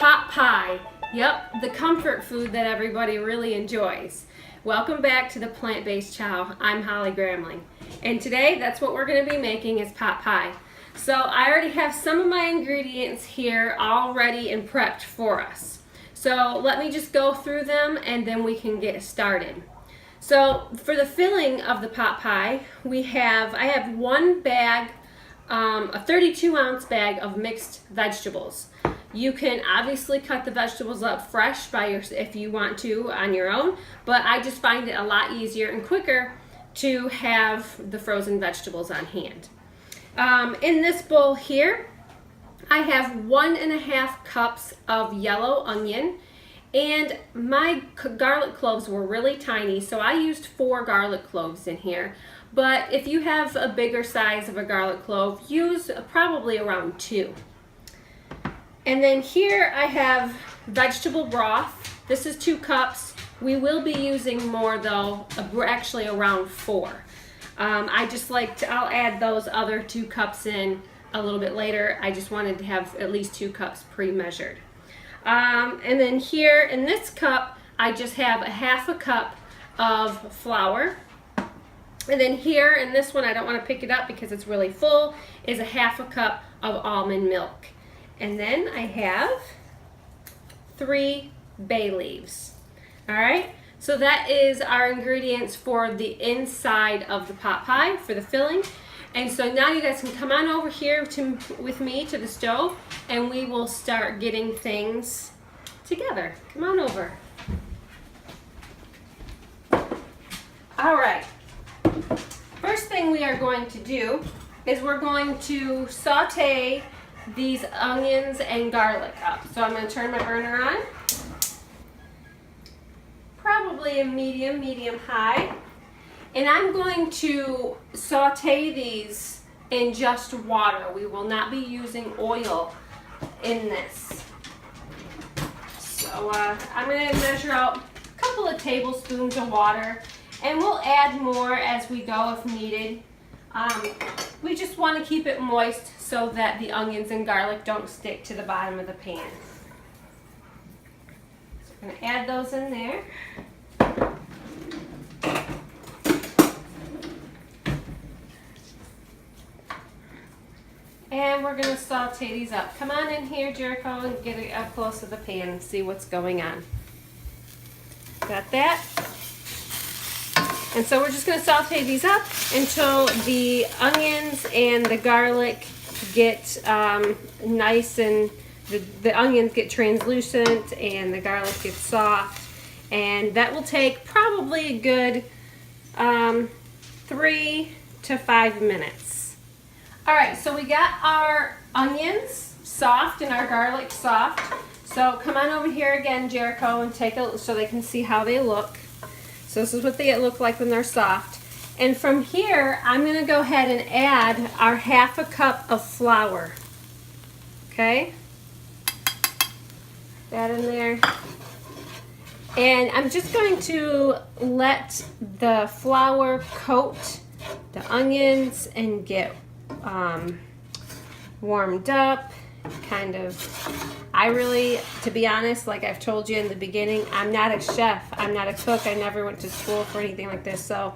pot pie. Yep, the comfort food that everybody really enjoys. Welcome back to the Plant-Based Chow. I'm Holly Gramling. And today, that's what we're going to be making is pot pie. So I already have some of my ingredients here all ready and prepped for us. So let me just go through them and then we can get started. So for the filling of the pot pie, I have one bag, a 32-ounce bag of mixed vegetables. You can obviously cut the vegetables up fresh if you want to on your own, but I just find it a lot easier and quicker to have the frozen vegetables on hand. In this bowl here, I have 1.5 cups of yellow onion, and my garlic cloves were really tiny, so I used 4 garlic cloves in here. But if you have a bigger size of a garlic clove, use probably around 2. And then here I have vegetable broth. This is 2 cups. We will be using more though, actually around 4. I'll add those other 2 cups in a little bit later. I just wanted to have at least 2 cups pre-measured. And then here in this cup, I just have 1/2 cup of flour. And then here in this one, I don't want to pick it up because it's really full, is 1/2 cup of almond milk. And then I have 3 bay leaves. All right, so that is our ingredients for the inside of the pot pie for the filling. And so now you guys can come on over here with me to the stove and we will start getting things together. Come on over. All right, first thing we are going to do is we're going to saute these onions and garlic up. So I'm going to turn my burner on. Probably a medium high. And I'm going to saute these in just water. We will not be using oil in this. So I'm going to measure out a couple of tablespoons of water, and we'll add more as we go if needed. We just want to keep it moist so that the onions and garlic don't stick to the bottom of the pan. So I'm going to add those in there. And we're going to saute these up. Come on in here, Jericho, and get it up close to the pan and see what's going on. Got that? And so we're just going to saute these up until the onions and the garlic get nice and the onions get translucent and the garlic gets soft. And that will take probably a good 3 to 5 minutes. All right, so we got our onions soft and our garlic soft. So come on over here again, Jericho, and take a look so they can see how they look. So this is what they look like when they're soft. And from here, I'm going to go ahead and add our 1/2 cup of flour. Okay? That in there. And I'm just going to let the flour coat the onions and get warmed up. Kind of, to be honest, like I've told you in the beginning, I'm not a chef, I'm not a cook, I never went to school for anything like this, so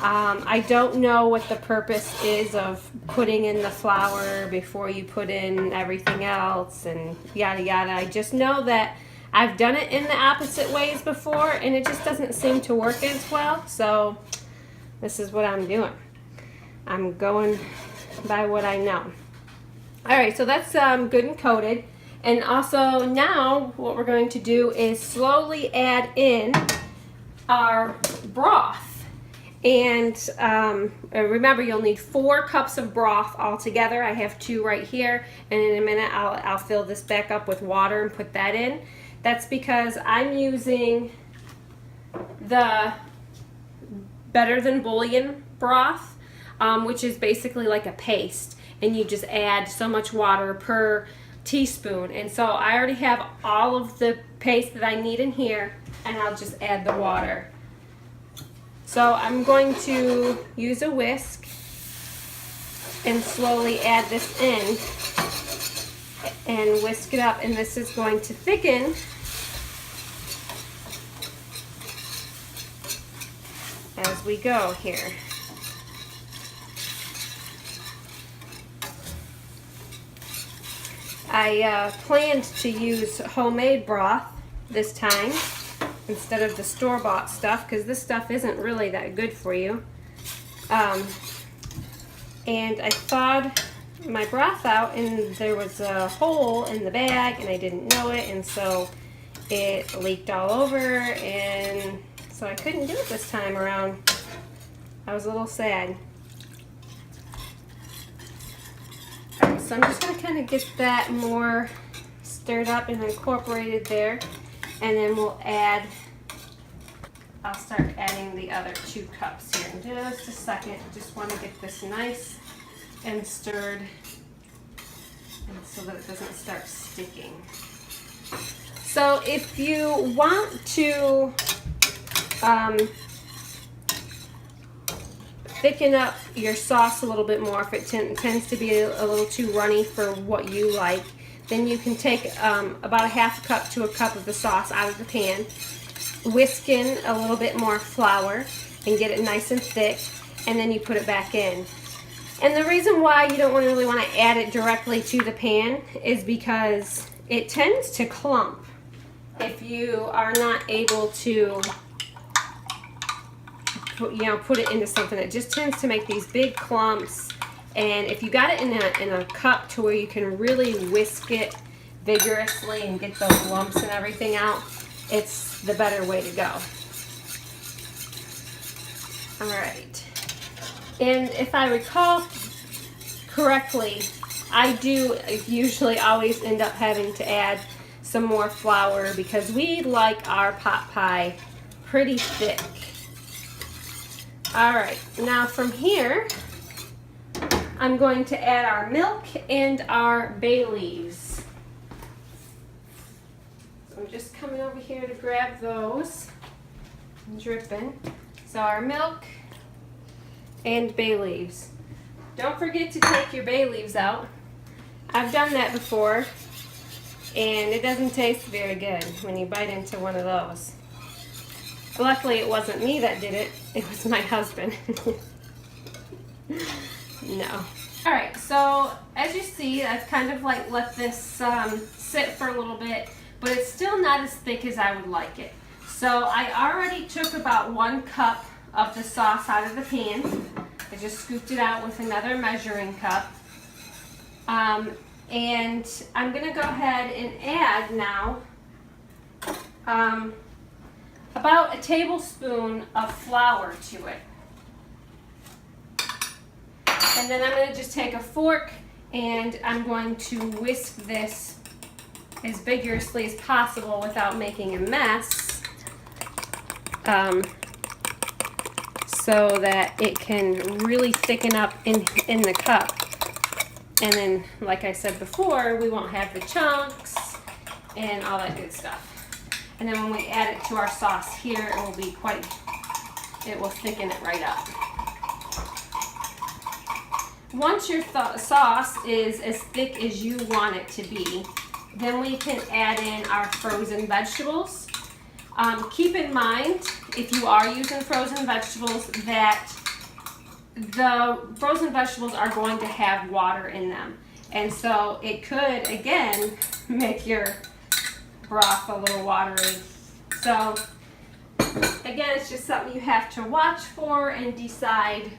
I don't know what the purpose is of putting in the flour before you put in everything else and yada yada. I just know that I've done it in the opposite ways before and it just doesn't seem to work as well, so this is what I'm doing. I'm going by what I know. Alright, so that's good and coated. And also now what we're going to do is slowly add in our broth. And remember, you'll need 4 cups of broth altogether. I have 2 right here, and in a minute I'll fill this back up with water and put that in. That's because I'm using the Better Than Bouillon broth, which is basically like a paste, and you just add so much water per teaspoon. And so I already have all of the paste that I need in here, and I'll just add the water. So I'm going to use a whisk and slowly add this in. and whisk it up, and this is going to thicken as we go here. I planned to use homemade broth this time instead of the store-bought stuff, because this stuff isn't really that good for you. And I thawed my broth out, and there was a hole in the bag, and I didn't know it, and so it leaked all over, and so I couldn't do it this time around. I was a little sad. Alright, so I'm just going to kind of get that more stirred up and incorporated there, and then I'll start adding the other 2 cups here in just a second. Just want to get this nice and stirred, and so that it doesn't start sticking. So if you want to thicken up your sauce a little bit more, if it tends to be a little too runny for what you like, then you can take about a half a cup to a cup of the sauce out of the pan, whisk in a little bit more flour and get it nice and thick, and then you put it back in. And the reason why you don't really want to add it directly to the pan is because it tends to clump if you are not able to put it into something. It just tends to make these big clumps, and if you got it in a cup to where you can really whisk it vigorously and get those lumps and everything out, it's the better way to go. Alright, and if I recall correctly, I do usually always end up having to add some more flour because we like our pot pie pretty thick. Alright, now from here I'm going to add our milk and our bay leaves. So I'm just coming over here to grab those and dripping. So our milk and bay leaves. Don't forget to take your bay leaves out. I've done that before, and it doesn't taste very good when you bite into one of those. Luckily it wasn't me that did it, it was my husband. No. Alright, so as you see, I've kind of like let this sit for a little bit, but it's still not as thick as I would like it. So I already took about 1 cup of the sauce out of the pan. I just scooped it out with another measuring cup. And I'm going to go ahead and add now about a tablespoon of flour to it. And then I'm going to just take a fork and I'm going to whisk this as vigorously as possible without making a mess, so that it can really thicken up in the cup. And then, like I said before, we won't have the chunks and all that good stuff. And then when we add it to our sauce here, it will thicken it right up. Once your sauce is as thick as you want it to be, then we can add in our frozen vegetables. Keep in mind, if you are using frozen vegetables, that the frozen vegetables are going to have water in them. And so it could, again, make your broth a little watery. So, again, it's just something you have to watch for and decide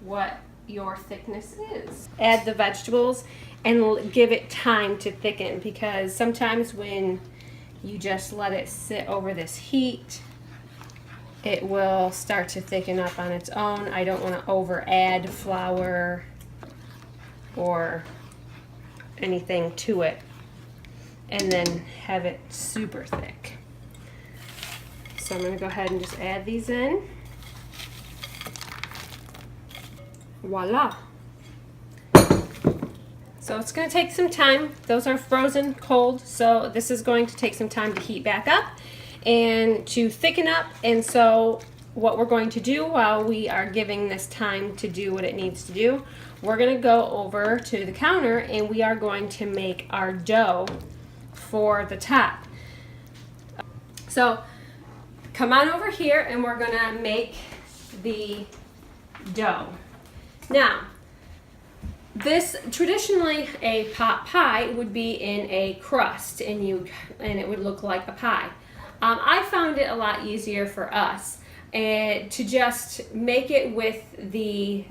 what your thickness is. Add the vegetables and give it time to thicken, because sometimes when you just let it sit over this heat, it will start to thicken up on its own. I don't want to over add flour or anything to it and then have it super thick. So I'm going to go ahead and just add these in. Voila! So it's going to take some time. Those are frozen cold, so this is going to take some time to heat back up and to thicken up. And so what we're going to do while we are giving this time to do what it needs to do, we're going to go over to the counter and we are going to make our dough for the top. So come on over here and we're going to make the dough. Now, this traditionally a pot pie would be in a crust and it would look like a pie. I found it a lot easier for us to just make it with the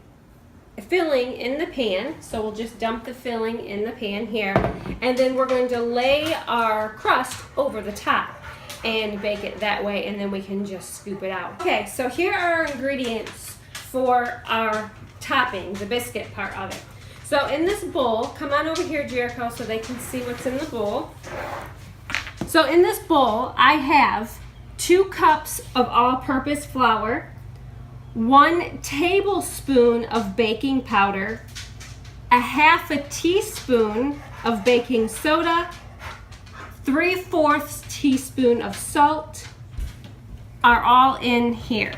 filling in the pan. So we'll just dump the filling in the pan here, and then we're going to lay our crust over the top and bake it that way, and then we can just scoop it out. Okay, so here are our ingredients for our topping, the biscuit part of it. So in this bowl, come on over here, Jericho, so they can see what's in the bowl. So in this bowl, I have 2 cups of all-purpose flour, 1 tablespoon of baking powder, a half a teaspoon of baking soda, 3/4 teaspoon of salt are all in here.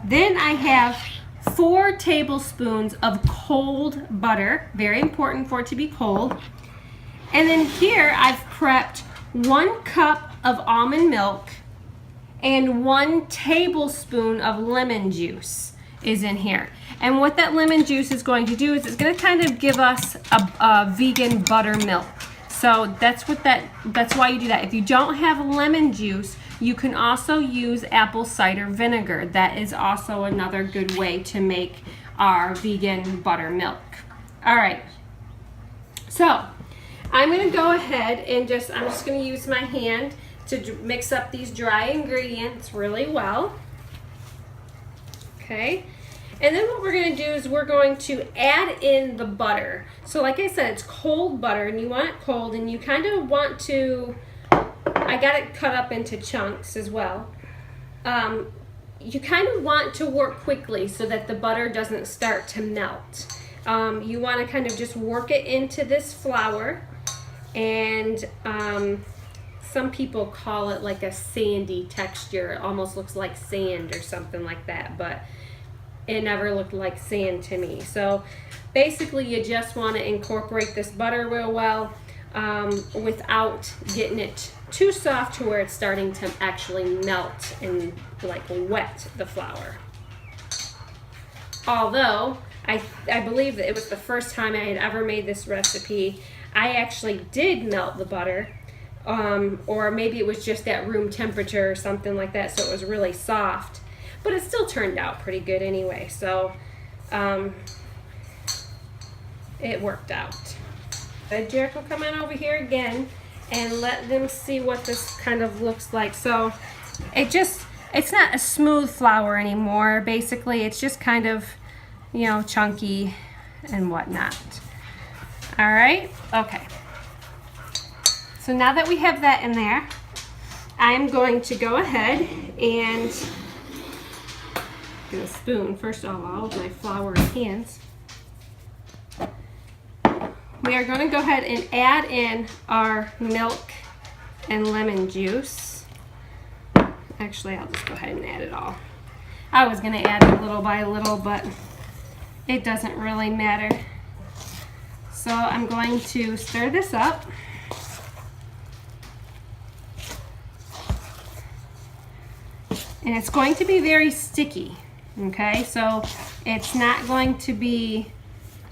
Then I have 4 tablespoons of cold butter, very important for it to be cold. And then here I've prepped 1 cup of almond milk and 1 tablespoon of lemon juice is in here. And what that lemon juice is going to do is it's going to kind of give us a vegan buttermilk. So that's why you do that. If you don't have lemon juice, you can also use apple cider vinegar. That is also another good way to make our vegan buttermilk. All right. So I'm going to go ahead and I'm just going to use my hand to mix up these dry ingredients really well. Okay. And then what we're going to do is we're going to add in the butter. So like I said, it's cold butter, and you want it cold, and you kind of want to, I got it cut up into chunks as well. You kind of want to work quickly so that the butter doesn't start to melt. You want to kind of just work it into this flour, and some people call it like a sandy texture. It almost looks like sand or something like that, but it never looked like sand to me. So basically you just want to incorporate this butter real well without getting it too soft to where it's starting to actually melt and like wet the flour. Although I believe that it was the first time I had ever made this recipe, I actually did melt the butter, or maybe it was just at room temperature or something like that, so it was really soft. But it still turned out pretty good anyway, so it worked out. Jericho, come on over here again and let them see what this kind of looks like. So it's not a smooth flour anymore. Basically, it's just kind of, chunky and whatnot. All right, okay. So now that we have that in there, I'm going to go ahead and get a spoon first of all with my flour in hands. We are going to go ahead and add in our milk and lemon juice. Actually, I'll just go ahead and add it all. I was going to add it little by little, but it doesn't really matter. So I'm going to stir this up. And it's going to be very sticky. Okay, so it's not going to be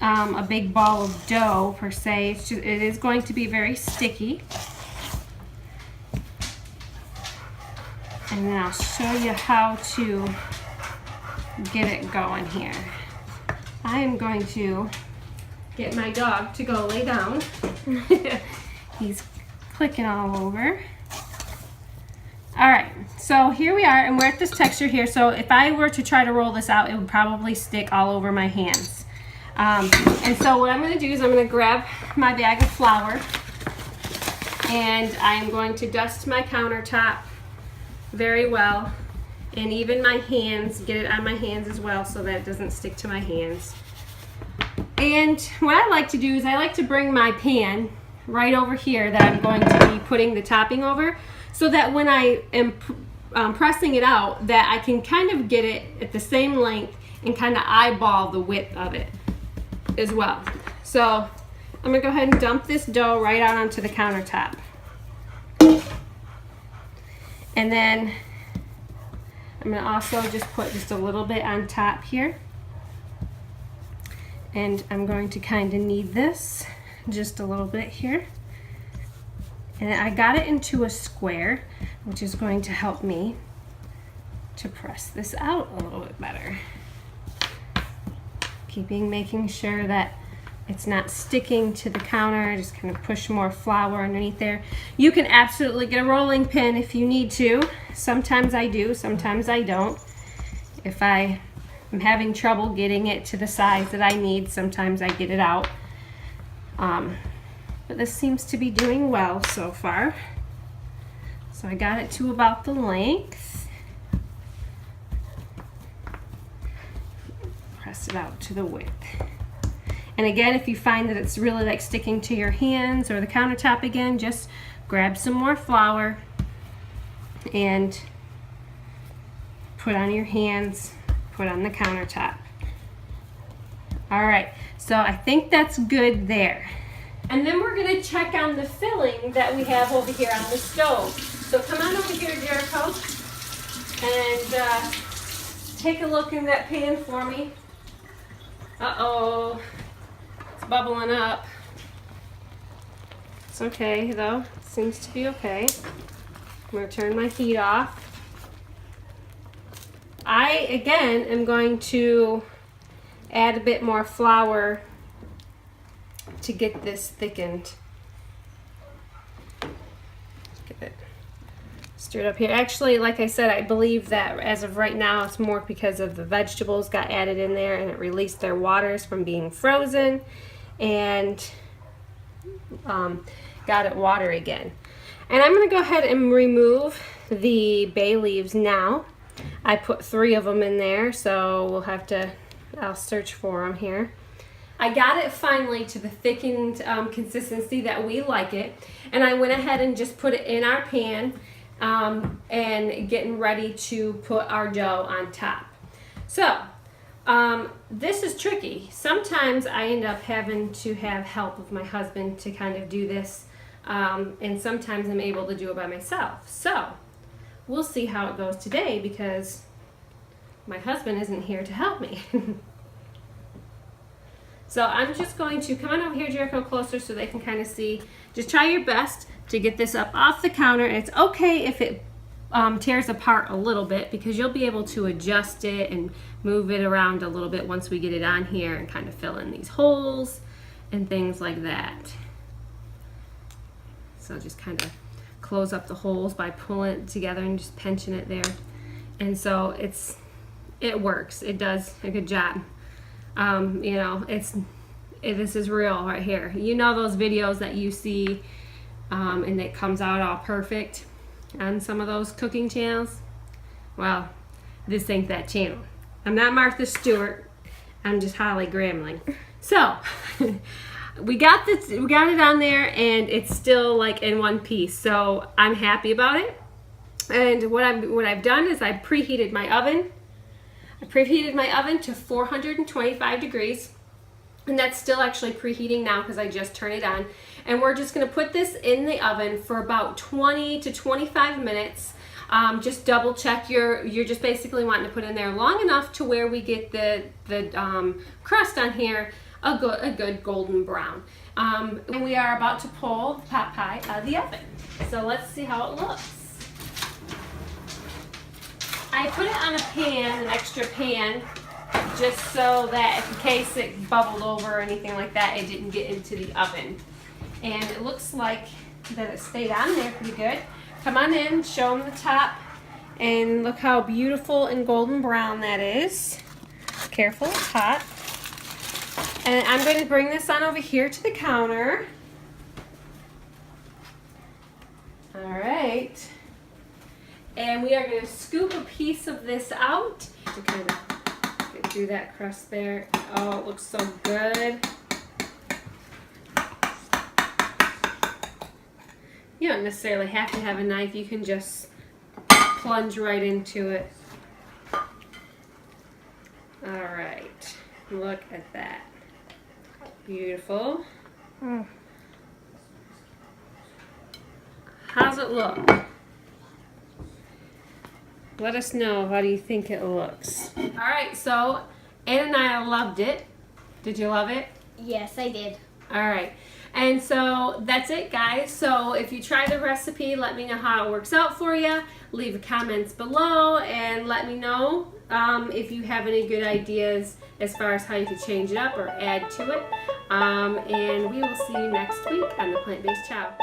a big ball of dough per se. It is going to be very sticky. And then I'll show you how to get it going here. I am going to get my dog to go lay down. He's clicking all over. All right, so here we are, and we're at this texture here. So if I were to try to roll this out, it would probably stick all over my hands. And so what I'm going to do is I'm going to grab my bag of flour, and I am going to dust my countertop very well, and even my hands, get it on my hands as well so that it doesn't stick to my hands. And what I like to do is I like to bring my pan right over here that I'm going to be putting the topping over, so that when I am pressing it out that I can kind of get it at the same length and kind of eyeball the width of it as well. So I'm gonna go ahead and dump this dough right out onto the countertop. And then I'm gonna also just put just a little bit on top here. And I'm going to kind of knead this just a little bit here. And I got it into a square, which is going to help me to press this out a little bit better. Making sure that it's not sticking to the counter. Just kind of push more flour underneath there. You can absolutely get a rolling pin if you need to. Sometimes I do, sometimes I don't. If I am having trouble getting it to the size that I need, sometimes I get it out. But this seems to be doing well so far. So I got it to about the length. Press it out to the width. And again, if you find that it's really like sticking to your hands or the countertop again, just grab some more flour and put on your hands, put on the countertop. All right, so I think that's good there. And then we're gonna check on the filling that we have over here on the stove. So come on over here, Jericho, and take a look in that pan for me. Uh-oh. Bubbling up. It's okay though, seems to be okay. I'm going to turn my heat off. I again am going to add a bit more flour to get this thickened. Get it stirred up here. Actually, like I said, I believe that as of right now it's more because of the vegetables got added in there and it released their waters from being frozen and got it water again. And I'm going to go ahead and remove the bay leaves now. I put 3 of them in there, so we'll have to, I'll search for them here. I got it finally to the thickened consistency that we like it, and I went ahead and just put it in our pan and getting ready to put our dough on top. So this is tricky. Sometimes I end up having to have help with my husband to kind of do this, and sometimes I'm able to do it by myself. So we'll see how it goes today because my husband isn't here to help me. So I'm just going to come on over here, Jericho, closer so they can kind of see. Just try your best to get this up off the counter. It's okay if it tears apart a little bit because you'll be able to adjust it and move it around a little bit once we get it on here and kind of fill in these holes and things like that. So just kind of close up the holes by pulling it together and just pinching it there. And so it works. It does a good job. You know, this is real right here. You know those videos that you see and it comes out all perfect on some of those cooking channels? Well, this ain't that channel. I'm not Martha Stewart. I'm just Holly Gramling. So we got it on there and it's still like in one piece. So I'm happy about it. And what I've done is I preheated my oven. I preheated my oven to 425 degrees, and that's still actually preheating now because I just turned it on. And we're just going to put this in the oven for about 20 to 25 minutes. Just double check you're just basically wanting to put in there long enough to where we get the crust on here a good golden brown. And we are about to pull pot pie out of the oven. So let's see how it looks. I put it on a pan, an extra pan, just so that in case it bubbled over or anything like that, it didn't get into the oven. And it looks like that it stayed on there pretty good. Come on in, show them the top, and look how beautiful and golden brown that is. Careful, it's hot. And I'm going to bring this on over here to the counter. All right. And we are going to scoop a piece of this out to kind of get through that crust there. Oh, it looks so good. You don't necessarily have to have a knife. You can just plunge right into it. All right, look at that. Beautiful. How's it look? Let us know, how do you think it looks? All right, so Ann and I loved it. Did you love it? Yes, I did. All right, and so that's it, guys. So if you try the recipe, let me know how it works out for you. Leave comments below and let me know if you have any good ideas as far as how you could change it up or add to it. And we will see you next week on the Plant-Based Chow.